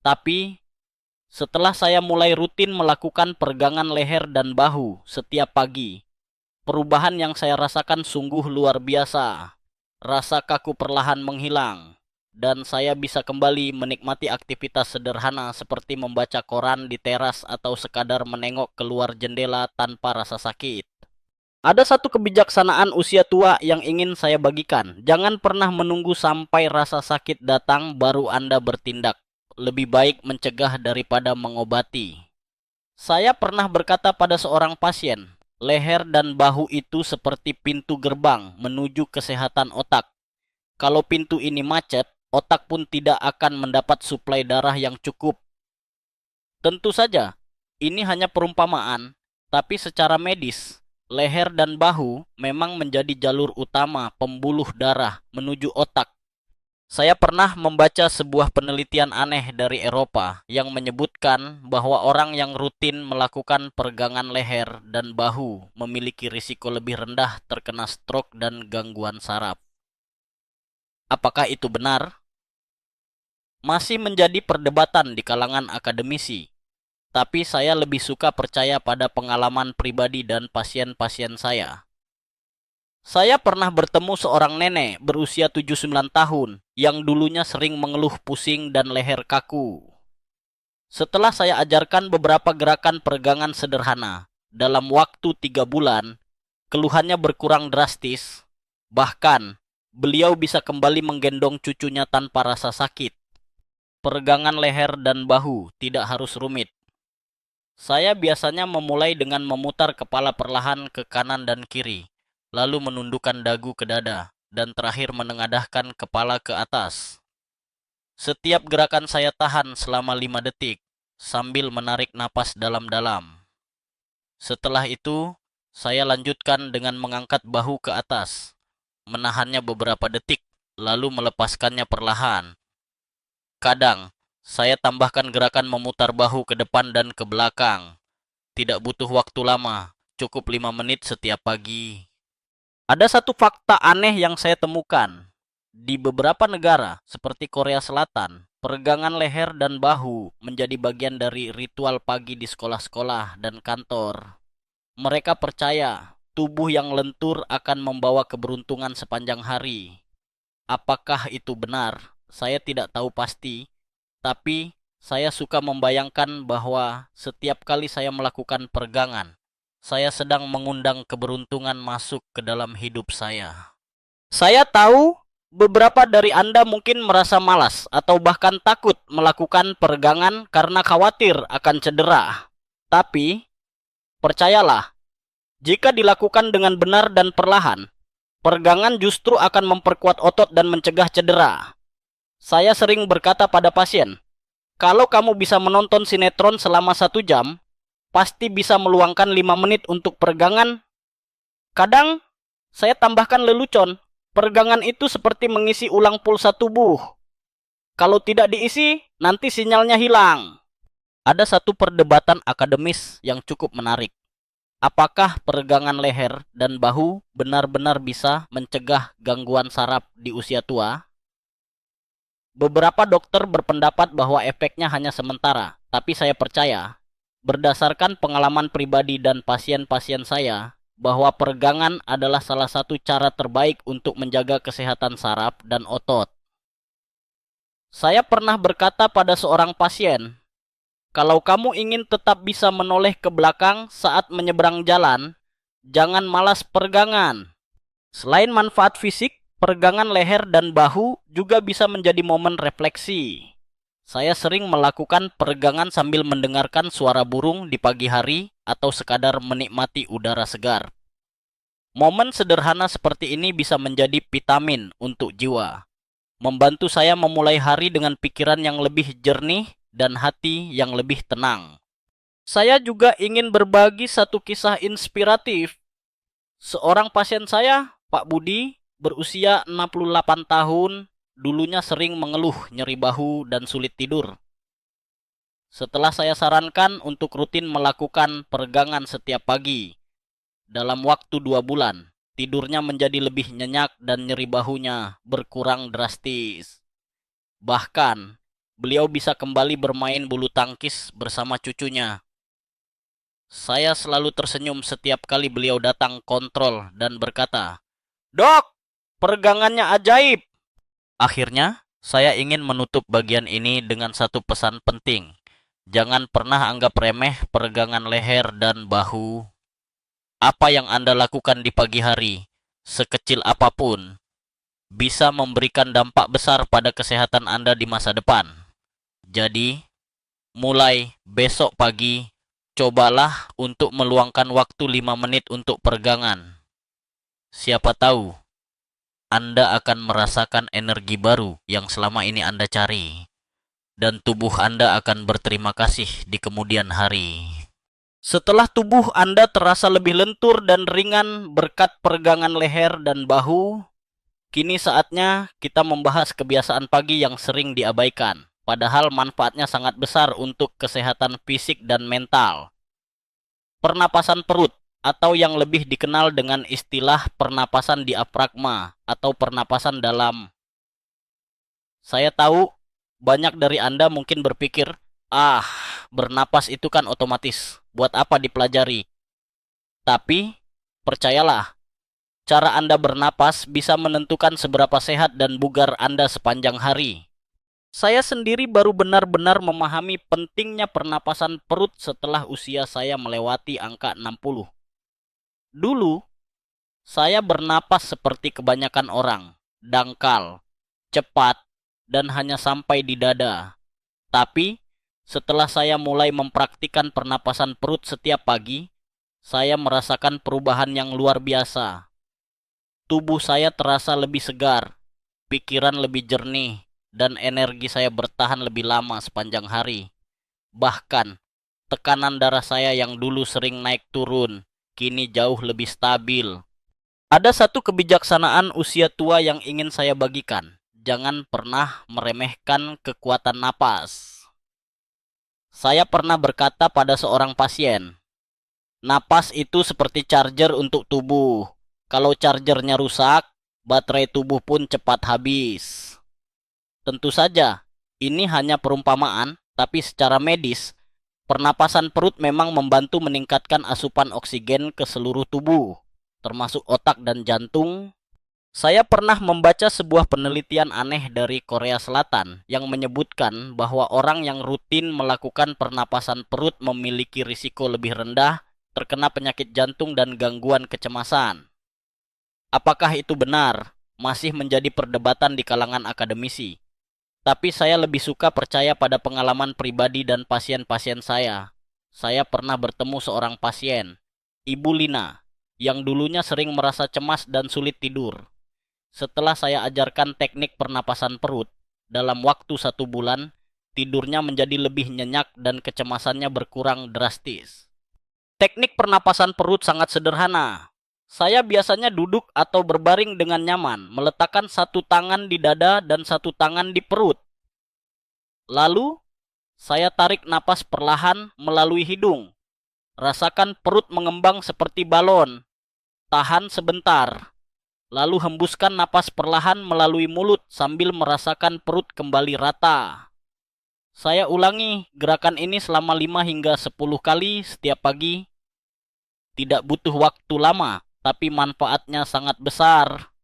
Tapi, setelah saya mulai rutin melakukan peregangan leher dan bahu setiap pagi, perubahan yang saya rasakan sungguh luar biasa. Rasa kaku perlahan menghilang, dan saya bisa kembali menikmati aktivitas sederhana seperti membaca koran di teras atau sekadar menengok keluar jendela tanpa rasa sakit. Ada satu kebijaksanaan usia tua yang ingin saya bagikan. Jangan pernah menunggu sampai rasa sakit datang baru Anda bertindak. Lebih baik mencegah daripada mengobati. Saya pernah berkata pada seorang pasien, leher dan bahu itu seperti pintu gerbang menuju kesehatan otak. Kalau pintu ini macet, otak pun tidak akan mendapat suplai darah yang cukup. Tentu saja, ini hanya perumpamaan, tapi secara medis, leher dan bahu memang menjadi jalur utama pembuluh darah menuju otak. Saya pernah membaca sebuah penelitian aneh dari Eropa yang menyebutkan bahwa orang yang rutin melakukan peregangan leher dan bahu memiliki risiko lebih rendah terkena stroke dan gangguan saraf. Apakah itu benar? Masih menjadi perdebatan di kalangan akademisi. tapi saya lebih suka percaya pada pengalaman pribadi dan pasien-pasien saya. Saya pernah bertemu seorang nenek berusia 79 tahun yang dulunya sering mengeluh pusing dan leher kaku. Setelah saya ajarkan beberapa gerakan peregangan sederhana, dalam waktu 3 bulan, keluhannya berkurang drastis. Bahkan, beliau bisa kembali menggendong cucunya tanpa rasa sakit. Peregangan leher dan bahu tidak harus rumit. Saya biasanya memulai dengan memutar kepala perlahan ke kanan dan kiri, lalu menundukkan dagu ke dada, dan terakhir menengadahkan kepala ke atas. Setiap gerakan saya tahan selama 5 detik, sambil menarik napas dalam-dalam. Setelah itu, saya lanjutkan dengan mengangkat bahu ke atas, menahannya beberapa detik, lalu melepaskannya perlahan. Kadang, saya tambahkan gerakan memutar bahu ke depan dan ke belakang. Tidak butuh waktu lama, cukup 5 menit setiap pagi. Ada satu fakta aneh yang saya temukan. Di beberapa negara, seperti Korea Selatan, peregangan leher dan bahu menjadi bagian dari ritual pagi di sekolah-sekolah dan kantor. Mereka percaya tubuh yang lentur akan membawa keberuntungan sepanjang hari. Apakah itu benar? Saya tidak tahu pasti. Tapi, saya suka membayangkan bahwa setiap kali saya melakukan peregangan, saya sedang mengundang keberuntungan masuk ke dalam hidup saya. Saya tahu beberapa dari Anda mungkin merasa malas atau bahkan takut melakukan peregangan karena khawatir akan cedera. Tapi, percayalah, jika dilakukan dengan benar dan perlahan, peregangan justru akan memperkuat otot dan mencegah cedera. Saya sering berkata pada pasien, kalau kamu bisa menonton sinetron selama 1 jam, pasti bisa meluangkan 5 menit untuk peregangan. Kadang, saya tambahkan lelucon. Peregangan itu seperti mengisi ulang pulsa tubuh. Kalau tidak diisi, nanti sinyalnya hilang. Ada satu perdebatan akademis yang cukup menarik. Apakah peregangan leher dan bahu benar-benar bisa mencegah gangguan saraf di usia tua? Beberapa dokter berpendapat bahwa efeknya hanya sementara, tapi saya percaya, berdasarkan pengalaman pribadi dan pasien-pasien saya, bahwa peregangan adalah salah satu cara terbaik untuk menjaga kesehatan saraf dan otot. Saya pernah berkata pada seorang pasien, kalau kamu ingin tetap bisa menoleh ke belakang saat menyeberang jalan, jangan malas peregangan. Selain manfaat fisik, peregangan leher dan bahu juga bisa menjadi momen refleksi. Saya sering melakukan peregangan sambil mendengarkan suara burung di pagi hari atau sekadar menikmati udara segar. Momen sederhana seperti ini bisa menjadi vitamin untuk jiwa, membantu saya memulai hari dengan pikiran yang lebih jernih dan hati yang lebih tenang. Saya juga ingin berbagi satu kisah inspiratif. Seorang pasien saya, Pak Budi, berusia 68 tahun, dulunya sering mengeluh nyeri bahu dan sulit tidur. Setelah saya sarankan untuk rutin melakukan peregangan setiap pagi, dalam waktu 2 bulan, tidurnya menjadi lebih nyenyak dan nyeri bahunya berkurang drastis. Bahkan, beliau bisa kembali bermain bulu tangkis bersama cucunya. Saya selalu tersenyum setiap kali beliau datang kontrol dan berkata, "Dok, peregangannya ajaib." Akhirnya, saya ingin menutup bagian ini dengan satu pesan penting. Jangan pernah anggap remeh peregangan leher dan bahu. Apa yang Anda lakukan di pagi hari, sekecil apapun, bisa memberikan dampak besar pada kesehatan Anda di masa depan. Jadi, mulai besok pagi, cobalah untuk meluangkan waktu 5 menit untuk peregangan. Siapa tahu, Anda akan merasakan energi baru yang selama ini Anda cari. Dan tubuh Anda akan berterima kasih di kemudian hari. Setelah tubuh Anda terasa lebih lentur dan ringan berkat peregangan leher dan bahu, kini saatnya kita membahas kebiasaan pagi yang sering diabaikan. Padahal manfaatnya sangat besar untuk kesehatan fisik dan mental. Pernapasan perut, atau yang lebih dikenal dengan istilah pernapasan diafragma atau pernapasan dalam. Saya tahu banyak dari Anda mungkin berpikir, Ah, bernapas itu kan otomatis. Buat apa dipelajari? Tapi, percayalah, cara Anda bernapas bisa menentukan seberapa sehat dan bugar Anda sepanjang hari. Saya sendiri baru benar-benar memahami pentingnya pernapasan perut setelah usia saya melewati angka 60. Dulu, saya bernapas seperti kebanyakan orang, dangkal, cepat, dan hanya sampai di dada. Tapi, setelah saya mulai mempraktikkan pernapasan perut setiap pagi, saya merasakan perubahan yang luar biasa. Tubuh saya terasa lebih segar, pikiran lebih jernih, dan energi saya bertahan lebih lama sepanjang hari. Bahkan, tekanan darah saya yang dulu sering naik turun, kini jauh lebih stabil. Ada satu kebijaksanaan usia tua yang ingin saya bagikan. Jangan pernah meremehkan kekuatan napas. Saya pernah berkata pada seorang pasien, napas itu seperti charger untuk tubuh. Kalau chargernya rusak, baterai tubuh pun cepat habis. Tentu saja, ini hanya perumpamaan, tapi secara medis, pernapasan perut memang membantu meningkatkan asupan oksigen ke seluruh tubuh, termasuk otak dan jantung. Saya pernah membaca sebuah penelitian aneh dari Korea Selatan yang menyebutkan bahwa orang yang rutin melakukan pernapasan perut memiliki risiko lebih rendah terkena penyakit jantung dan gangguan kecemasan. Apakah itu benar? Masih menjadi perdebatan di kalangan akademisi. Tapi saya lebih suka percaya pada pengalaman pribadi dan pasien-pasien saya. Saya pernah bertemu seorang pasien, Ibu Lina, yang dulunya sering merasa cemas dan sulit tidur. Setelah saya ajarkan teknik pernapasan perut, dalam waktu 1 bulan, tidurnya menjadi lebih nyenyak dan kecemasannya berkurang drastis. Teknik pernapasan perut sangat sederhana. Saya biasanya duduk atau berbaring dengan nyaman, meletakkan satu tangan di dada dan satu tangan di perut. Lalu, saya tarik napas perlahan melalui hidung. Rasakan perut mengembang seperti balon. Tahan sebentar. Lalu hembuskan napas perlahan melalui mulut sambil merasakan perut kembali rata. Saya ulangi gerakan ini selama 5 hingga 10 kali setiap pagi. Tidak butuh waktu lama, tapi manfaatnya sangat besar.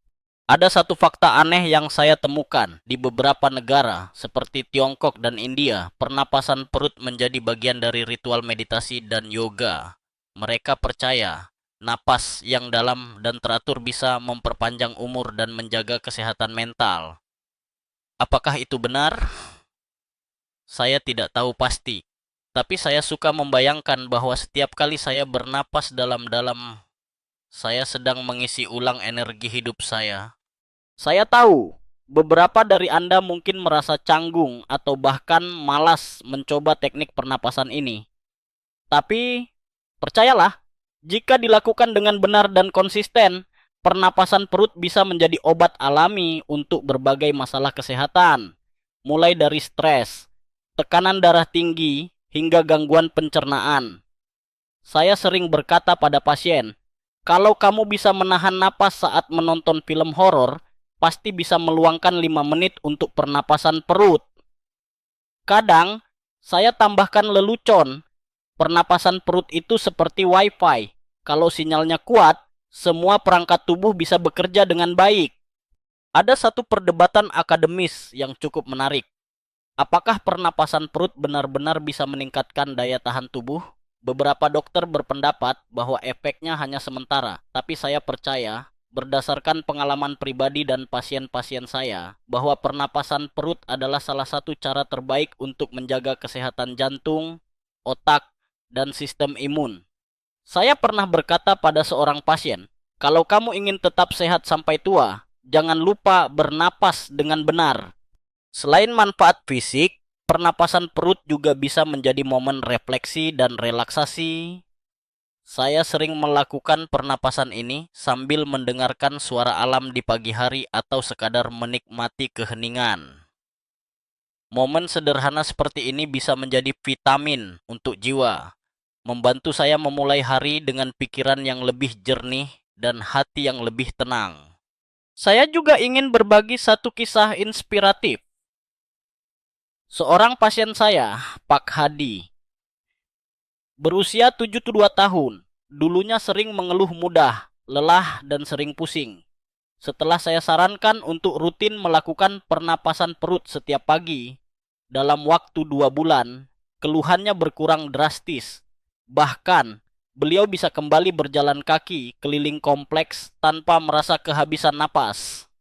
Ada satu fakta aneh yang saya temukan di beberapa negara seperti Tiongkok dan India. Pernapasan perut menjadi bagian dari ritual meditasi dan yoga. Mereka percaya napas yang dalam dan teratur bisa memperpanjang umur dan menjaga kesehatan mental. Apakah itu benar? Saya tidak tahu pasti. Tapi saya suka membayangkan bahwa setiap kali saya bernapas dalam-dalam, saya sedang mengisi ulang energi hidup saya. Saya tahu, beberapa dari Anda mungkin merasa canggung atau bahkan malas mencoba teknik pernapasan ini. Tapi, percayalah, jika dilakukan dengan benar dan konsisten, pernapasan perut bisa menjadi obat alami untuk berbagai masalah kesehatan, mulai dari stres, tekanan darah tinggi, hingga gangguan pencernaan. Saya sering berkata pada pasien, kalau kamu bisa menahan napas saat menonton film horor, pasti bisa meluangkan 5 menit untuk pernapasan perut. Kadang, saya tambahkan lelucon. Pernapasan perut itu seperti wifi. Kalau sinyalnya kuat, semua perangkat tubuh bisa bekerja dengan baik. Ada satu perdebatan akademis yang cukup menarik. Apakah pernapasan perut benar-benar bisa meningkatkan daya tahan tubuh? Beberapa dokter berpendapat bahwa efeknya hanya sementara, tapi saya percaya berdasarkan pengalaman pribadi dan pasien-pasien saya bahwa pernapasan perut adalah salah satu cara terbaik untuk menjaga kesehatan jantung, otak, dan sistem imun. Saya pernah berkata pada seorang pasien, kalau kamu ingin tetap sehat sampai tua, jangan lupa bernapas dengan benar. Selain manfaat fisik, pernapasan perut juga bisa menjadi momen refleksi dan relaksasi. Saya sering melakukan pernapasan ini sambil mendengarkan suara alam di pagi hari atau sekadar menikmati keheningan. Momen sederhana seperti ini bisa menjadi vitamin untuk jiwa, membantu saya memulai hari dengan pikiran yang lebih jernih dan hati yang lebih tenang. Saya juga ingin berbagi satu kisah inspiratif. Seorang pasien saya, Pak Hadi, berusia 72 tahun. Dulunya sering mengeluh mudah, lelah, dan sering pusing. Setelah saya sarankan untuk rutin melakukan pernapasan perut setiap pagi, dalam waktu 2 bulan, keluhannya berkurang drastis. Bahkan, beliau bisa kembali berjalan kaki keliling kompleks tanpa merasa kehabisan napas.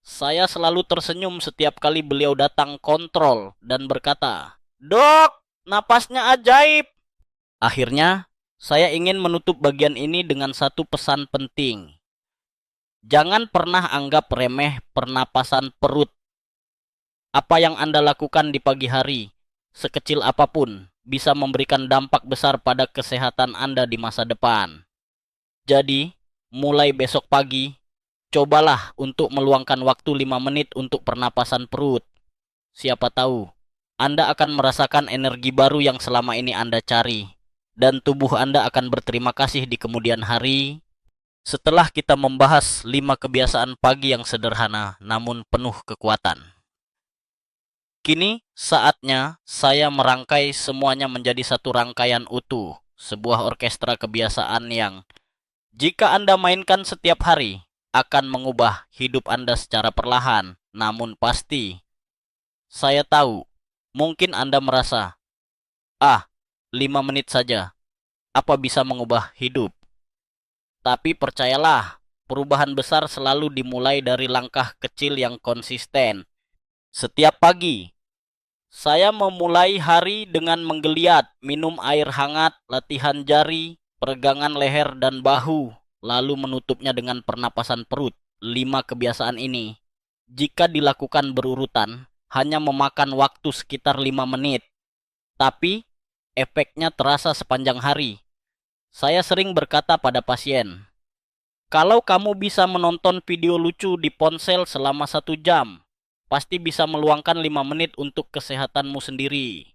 Saya selalu tersenyum setiap kali beliau datang kontrol dan berkata, "Dok, napasnya ajaib." Akhirnya, saya ingin menutup bagian ini dengan satu pesan penting. Jangan pernah anggap remeh pernapasan perut. Apa yang Anda lakukan di pagi hari, sekecil apapun, bisa memberikan dampak besar pada kesehatan Anda di masa depan. Jadi, mulai besok pagi, cobalah untuk meluangkan waktu 5 menit untuk pernapasan perut. Siapa tahu, Anda akan merasakan energi baru yang selama ini Anda cari. Dan tubuh Anda akan berterima kasih di kemudian hari. Setelah kita membahas 5 kebiasaan pagi yang sederhana namun penuh kekuatan. Kini saatnya saya merangkai semuanya menjadi satu rangkaian utuh. Sebuah orkestra kebiasaan yang jika Anda mainkan setiap hari, akan mengubah hidup Anda secara perlahan. Namun pasti, saya tahu, mungkin Anda merasa, 5 menit saja, apa bisa mengubah hidup? Tapi percayalah, perubahan besar selalu dimulai dari langkah kecil yang konsisten. Setiap pagi, saya memulai hari dengan menggeliat, minum air hangat, latihan jari, peregangan leher dan bahu, lalu menutupnya dengan pernapasan perut. 5 kebiasaan ini, jika dilakukan berurutan, hanya memakan waktu sekitar 5 menit. Tapi, efeknya terasa sepanjang hari. Saya sering berkata pada pasien, kalau kamu bisa menonton video lucu di ponsel selama 1 jam, pasti bisa meluangkan 5 menit untuk kesehatanmu sendiri.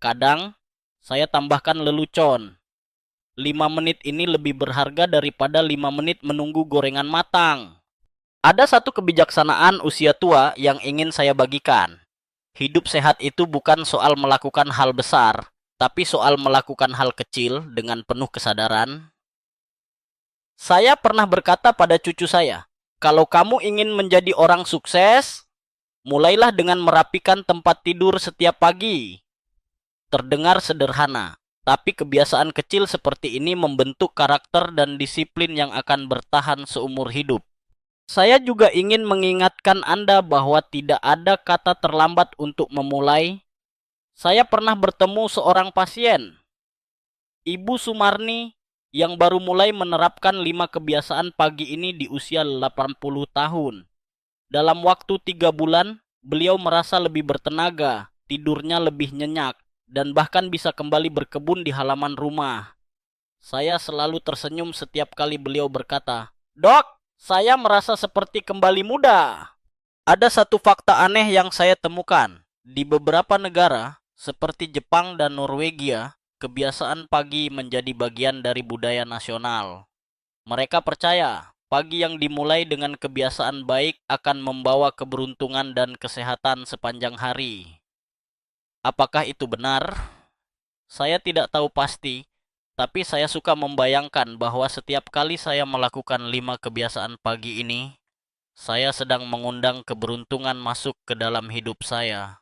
Kadang, saya tambahkan lelucon. 5 menit ini lebih berharga daripada 5 menit menunggu gorengan matang. Ada satu kebijaksanaan usia tua yang ingin saya bagikan. Hidup sehat itu bukan soal melakukan hal besar, tapi soal melakukan hal kecil dengan penuh kesadaran. Saya pernah berkata pada cucu saya, kalau kamu ingin menjadi orang sukses, mulailah dengan merapikan tempat tidur setiap pagi. Terdengar sederhana, tapi kebiasaan kecil seperti ini membentuk karakter dan disiplin yang akan bertahan seumur hidup. Saya juga ingin mengingatkan Anda bahwa tidak ada kata terlambat untuk memulai. Saya pernah bertemu seorang pasien, Ibu Sumarni, yang baru mulai menerapkan 5 kebiasaan pagi ini di usia 80 tahun. Dalam waktu 3 bulan, beliau merasa lebih bertenaga, tidurnya lebih nyenyak, dan bahkan bisa kembali berkebun di halaman rumah. Saya selalu tersenyum setiap kali beliau berkata, "Dok, saya merasa seperti kembali muda." Ada satu fakta aneh yang saya temukan. Di beberapa negara, seperti Jepang dan Norwegia, kebiasaan pagi menjadi bagian dari budaya nasional. Mereka percaya pagi yang dimulai dengan kebiasaan baik akan membawa keberuntungan dan kesehatan sepanjang hari. Apakah itu benar? Saya tidak tahu pasti, tapi saya suka membayangkan bahwa setiap kali saya melakukan 5 kebiasaan pagi ini, saya sedang mengundang keberuntungan masuk ke dalam hidup saya.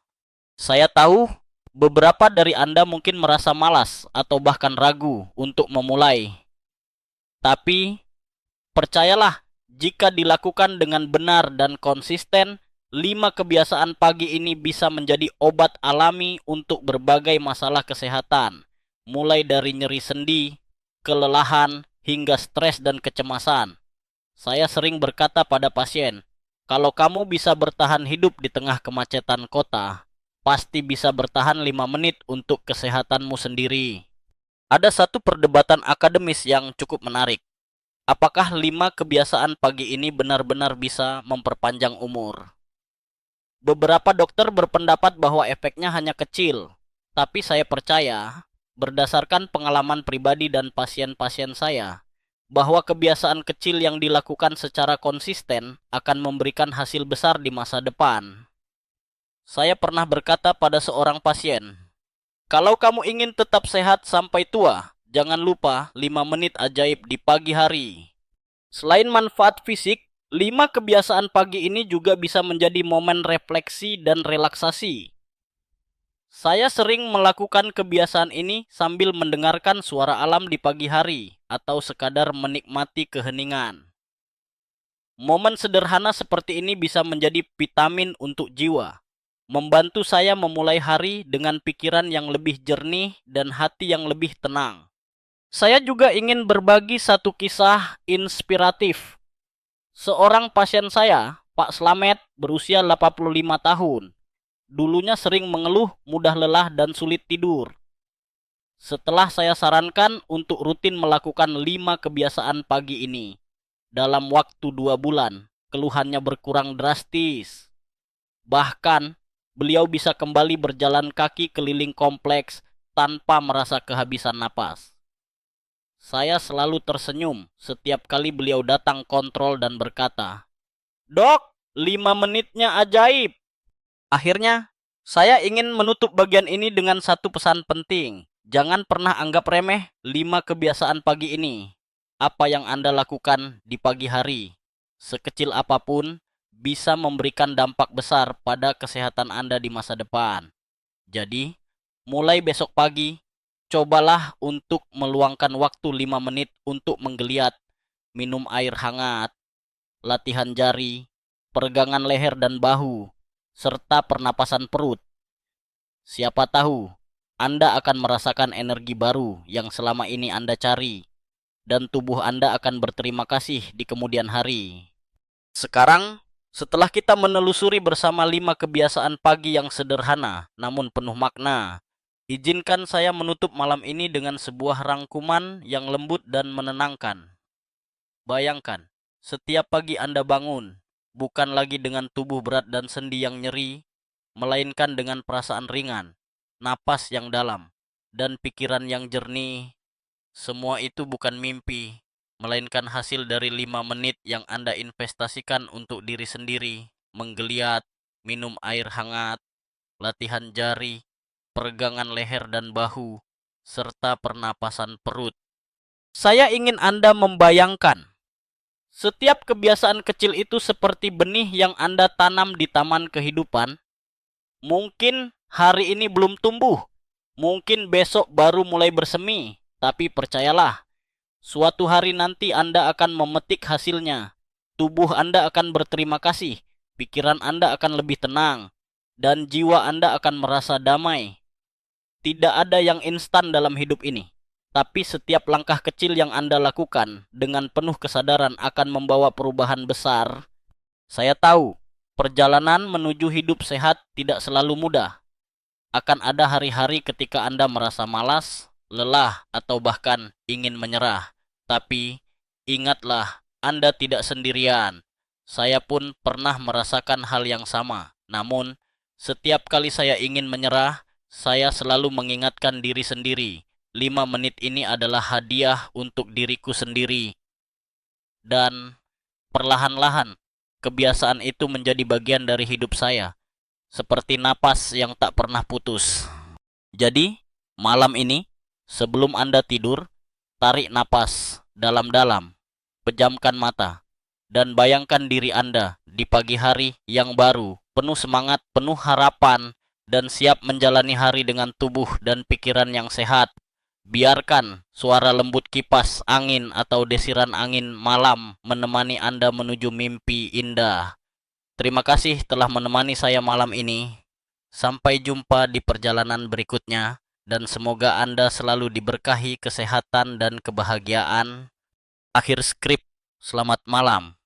Saya tahu beberapa dari Anda mungkin merasa malas atau bahkan ragu untuk memulai. Tapi percayalah, jika dilakukan dengan benar dan konsisten, 5 kebiasaan pagi ini bisa menjadi obat alami untuk berbagai masalah kesehatan, mulai dari nyeri sendi, kelelahan, hingga stres dan kecemasan. Saya sering berkata pada pasien, kalau kamu bisa bertahan hidup di tengah kemacetan kota, pasti bisa bertahan 5 menit untuk kesehatanmu sendiri. Ada satu perdebatan akademis yang cukup menarik. Apakah 5 kebiasaan pagi ini benar-benar bisa memperpanjang umur? Beberapa dokter berpendapat bahwa efeknya hanya kecil, tapi saya percaya, berdasarkan pengalaman pribadi dan pasien-pasien saya, bahwa kebiasaan kecil yang dilakukan secara konsisten akan memberikan hasil besar di masa depan. Saya pernah berkata pada seorang pasien, "Kalau kamu ingin tetap sehat sampai tua, jangan lupa 5 menit ajaib di pagi hari." Selain manfaat fisik, 5 kebiasaan pagi ini juga bisa menjadi momen refleksi dan relaksasi. Saya sering melakukan kebiasaan ini sambil mendengarkan suara alam di pagi hari atau sekadar menikmati keheningan. Momen sederhana seperti ini bisa menjadi vitamin untuk jiwa, membantu saya memulai hari dengan pikiran yang lebih jernih dan hati yang lebih tenang. Saya juga ingin berbagi satu kisah inspiratif. Seorang pasien saya, Pak Slamet, berusia 85 tahun. Dulunya sering mengeluh mudah lelah dan sulit tidur. Setelah saya sarankan untuk rutin melakukan 5 kebiasaan pagi ini, dalam waktu 2 bulan, keluhannya berkurang drastis. Bahkan, beliau bisa kembali berjalan kaki keliling kompleks tanpa merasa kehabisan napas. Saya selalu tersenyum setiap kali beliau datang kontrol dan berkata, "Dok, 5 menitnya ajaib." Akhirnya, saya ingin menutup bagian ini dengan satu pesan penting. Jangan pernah anggap remeh 5 kebiasaan pagi ini. Apa yang Anda lakukan di pagi hari, sekecil apapun, bisa memberikan dampak besar pada kesehatan Anda di masa depan. Jadi, mulai besok pagi, cobalah untuk meluangkan waktu 5 menit untuk menggeliat, minum air hangat, latihan jari, peregangan leher dan bahu, serta pernapasan perut. Siapa tahu, Anda akan merasakan energi baru yang selama ini Anda cari, dan tubuh Anda akan berterima kasih di kemudian hari. Sekarang, setelah kita menelusuri bersama 5 kebiasaan pagi yang sederhana namun penuh makna, izinkan saya menutup malam ini dengan sebuah rangkuman yang lembut dan menenangkan. Bayangkan, setiap pagi Anda bangun, bukan lagi dengan tubuh berat dan sendi yang nyeri, melainkan dengan perasaan ringan, napas yang dalam, dan pikiran yang jernih. Semua itu bukan mimpi, melainkan hasil dari 5 menit yang Anda investasikan untuk diri sendiri, menggeliat, minum air hangat, latihan jari, peregangan leher dan bahu, serta pernapasan perut. Saya ingin Anda membayangkan, setiap kebiasaan kecil itu seperti benih yang Anda tanam di taman kehidupan. Mungkin hari ini belum tumbuh, mungkin besok baru mulai bersemi, tapi percayalah, suatu hari nanti Anda akan memetik hasilnya. Tubuh Anda akan berterima kasih, pikiran Anda akan lebih tenang, dan jiwa Anda akan merasa damai. Tidak ada yang instan dalam hidup ini, tapi setiap langkah kecil yang Anda lakukan dengan penuh kesadaran akan membawa perubahan besar. Saya tahu, perjalanan menuju hidup sehat tidak selalu mudah. Akan ada hari-hari ketika Anda merasa malas, lelah, atau bahkan ingin menyerah. Tapi, ingatlah, Anda tidak sendirian. Saya pun pernah merasakan hal yang sama. Namun, setiap kali saya ingin menyerah, saya selalu mengingatkan diri sendiri. 5 menit ini adalah hadiah untuk diriku sendiri. Dan perlahan-lahan, kebiasaan itu menjadi bagian dari hidup saya. Seperti napas yang tak pernah putus. Jadi, malam ini, sebelum Anda tidur, tarik napas dalam-dalam, pejamkan mata, dan bayangkan diri Anda di pagi hari yang baru, penuh semangat, penuh harapan, dan siap menjalani hari dengan tubuh dan pikiran yang sehat. Biarkan suara lembut kipas angin atau desiran angin malam menemani Anda menuju mimpi indah. Terima kasih telah menemani saya malam ini. Sampai jumpa di perjalanan berikutnya, dan semoga Anda selalu diberkahi kesehatan dan kebahagiaan. Akhir skrip, selamat malam.